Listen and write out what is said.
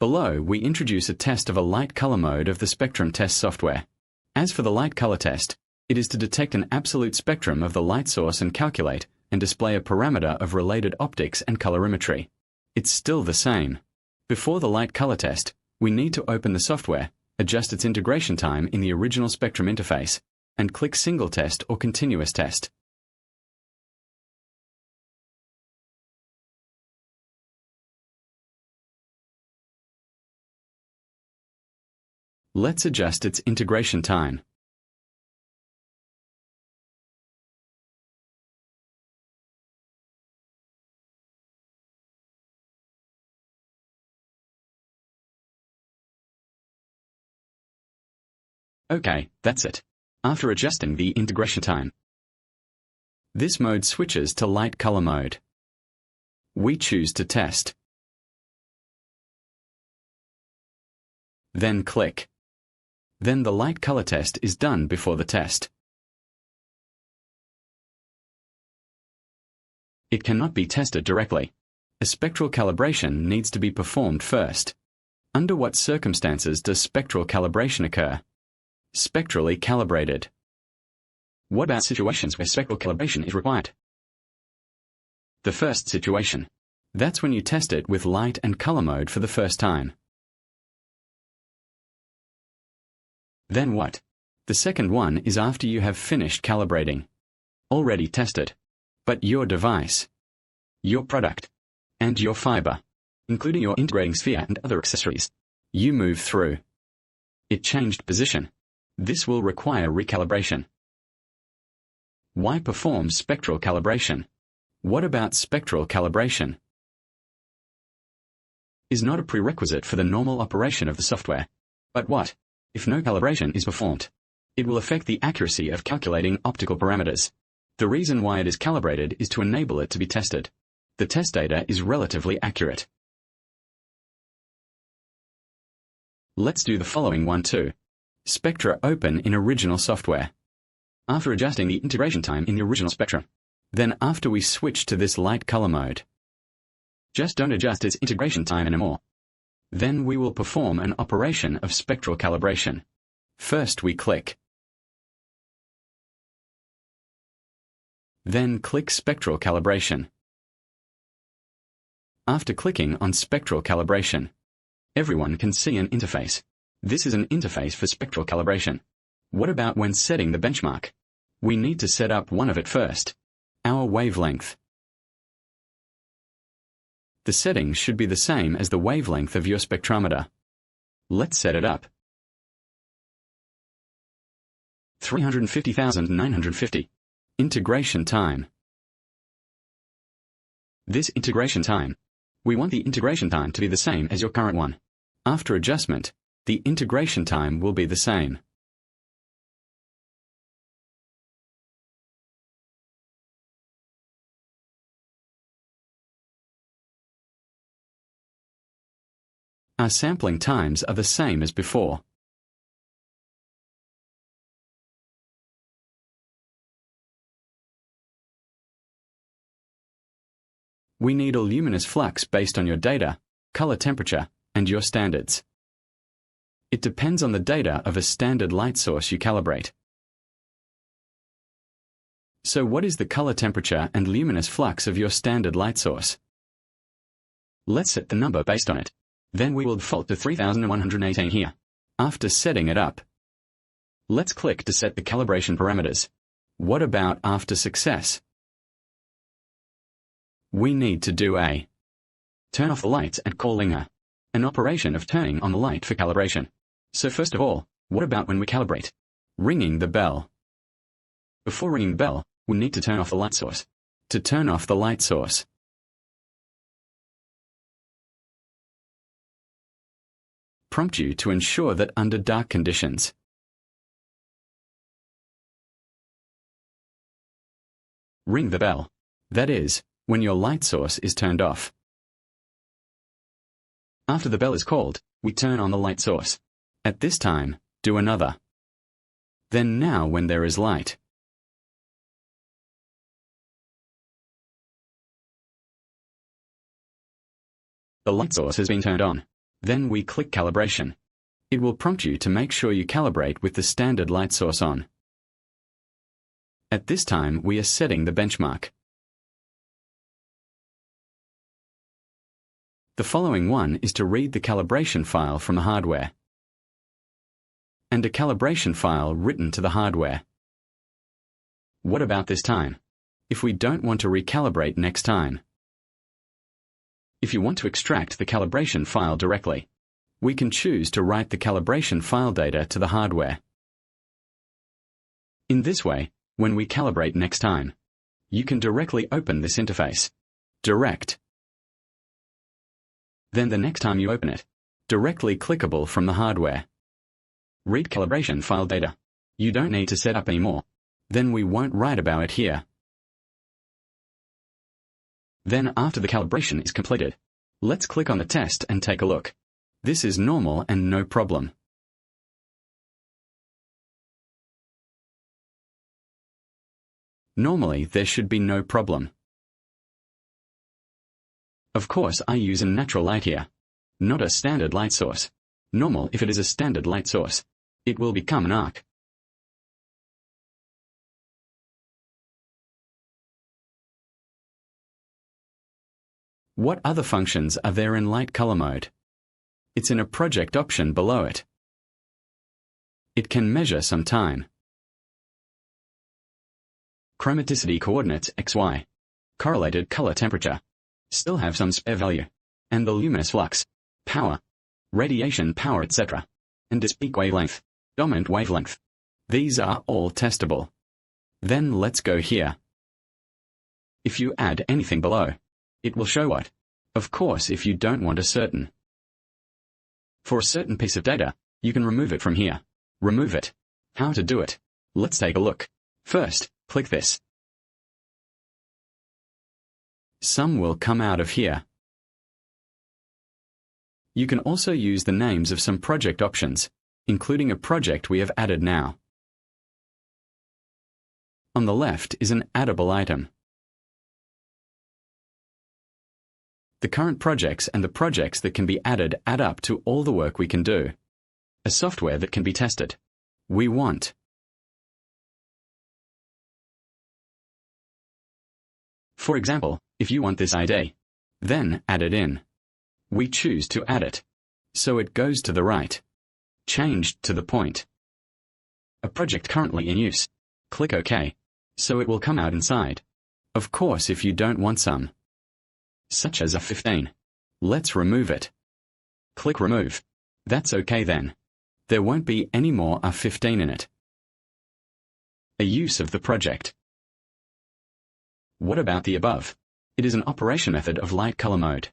Below, we introduce a test of a light color mode of the spectrum test software. As for the light color test, it is to detect an absolute spectrum of the light source and calculate and display a parameter of related optics and colorimetry. It's still the same. Before the light color test, we need to open the software, adjust its integration time in the original spectrum interface, and click Single Test or Continuous Test. Let's adjust its integration time. Okay, that's it. After adjusting the integration time, this mode switches to light color mode. We choose to test. Then click. Then the light color test is done before the test. It cannot be tested directly. A spectral calibration needs to be performed first. Under what circumstances does spectral calibration occur? Spectrally calibrated. What about situations where spectral calibration is required? The first situation. That's when you test it with light and color mode for the first time. Then what? The second one is after you have finished calibrating. Already tested. But your device, your product, and your fiber, including your integrating sphere and other accessories, you move through. It changed position. This will require recalibration. Why perform spectral calibration? What about spectral calibration? Is not a prerequisite for the normal operation of the software. But what if no calibration is performed? It will affect the accuracy of calculating optical parameters. The reason why it is calibrated is to enable it to be tested. The test data is relatively accurate. Let's do the following one too. Spectra open in original software. After adjusting the integration time in the original spectrum. Then after we switch to this light color mode. Just don't adjust its integration time anymore. Then we will perform an operation of spectral calibration. First we click. Then click Spectral Calibration. After clicking on Spectral Calibration, everyone can see an interface. This is an interface for spectral calibration. What about when setting the benchmark? We need to set up one of it first. Our wavelength. The settings should be the same as the wavelength of your spectrometer. Let's set it up. 350,950. Integration time. This integration time. We want the integration time to be the same as your current one. After adjustment, the integration time will be the same. Our sampling times are the same as before. We need a luminous flux based on your data, color temperature, and your standards. It depends on the data of a standard light source you calibrate. So what is the color temperature and luminous flux of your standard light source? Let's set the number based on it. Then we will default to 3118 here. After setting it up, let's click to set the calibration parameters. What about after success? We need to do a turn off the lights and calling an operation of turning on the light for calibration. So first of all, what about when we calibrate? Ringing the bell. Before ringing the bell, we need to turn off the light source. To turn off the light source, prompt you to ensure that under dark conditions, ring the bell. That is, when your light source is turned off. After the bell is called, we turn on the light source. At this time, do another. Then now when there is light, the light source has been turned on. Then we click Calibration. It will prompt you to make sure you calibrate with the standard light source on. At this time, we are setting the benchmark. The following one is to read the calibration file from the hardware, and a calibration file written to the hardware. What about this time? If we don't want to recalibrate next time. If you want to extract the calibration file directly, we can choose to write the calibration file data to the hardware. In this way, when we calibrate next time, you can directly open this interface. Direct. Then the next time you open it, directly clickable from the hardware. Read calibration file data. You don't need to set up anymore. Then we won't write about it here. Then after the calibration is completed, let's click on the test and take a look. This is normal and no problem. Normally there should be no problem. Of course I use a natural light here, not a standard light source. Normal if it is a standard light source. It will become an arc. What other functions are there in light color mode? It's in a project option below it. It can measure some time. Chromaticity coordinates XY. Correlated color temperature. Still have some spare value. And the luminous flux. Power. Radiation power etc. And its peak wavelength. Dominant wavelength. These are all testable. Then let's go here. If you add anything below, it will show what. Of course if you don't want a certain. For a certain piece of data, you can remove it from here. Remove it. How to do it? Let's take a look. First, click this. Some will come out of here. You can also use the names of some project options, including a project we have added now. On the left is an addable item. The current projects and the projects that can be added add up to all the work we can do. A software that can be tested. We want. For example, if you want this ID, then add it in. We choose to add it. So it goes to the right. Changed to the point. A project currently in use. Click OK. So it will come out inside. Of course if you don't want some. Such as a 15. Let's remove it. Click Remove. That's okay then. There won't be any more A15 in it. A use of the project. What about the above? It is an operation method of light color mode.